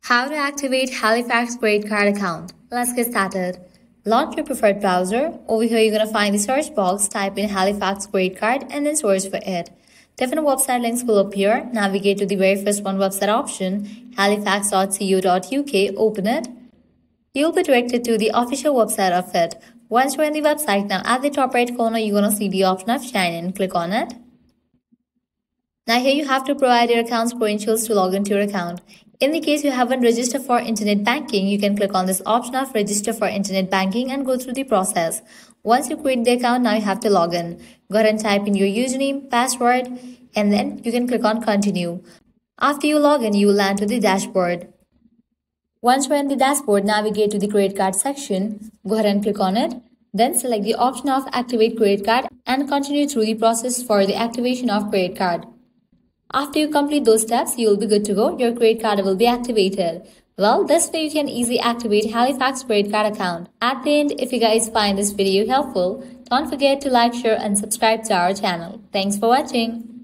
How to activate Halifax credit card account. Let's get started. Launch your preferred browser. Over here, you're going to find the search box. Type in Halifax credit card and then search for it. Different website links will appear. Navigate to the very first one website option, halifax.co.uk. Open it. You'll be directed to the official website of it. Once you're in the website, now at the top right corner, you're going to see the option of sign in. Click on it. Now here you have to provide your account's credentials to log into your account. In the case you haven't registered for internet banking, you can click on this option of register for internet banking and go through the process. Once you create the account, now you have to log in. Go ahead and type in your username, password, and then you can click on continue. After you log in, you will land to the dashboard. Once you're in the dashboard, navigate to the credit card section. Go ahead and click on it. Then select the option of activate credit card and continue through the process for the activation of credit card. After you complete those steps, you will be good to go. Your credit card will be activated. Well, this way you can easily activate Halifax credit card account. At the end, if you guys find this video helpful, don't forget to like, share and subscribe to our channel. Thanks for watching.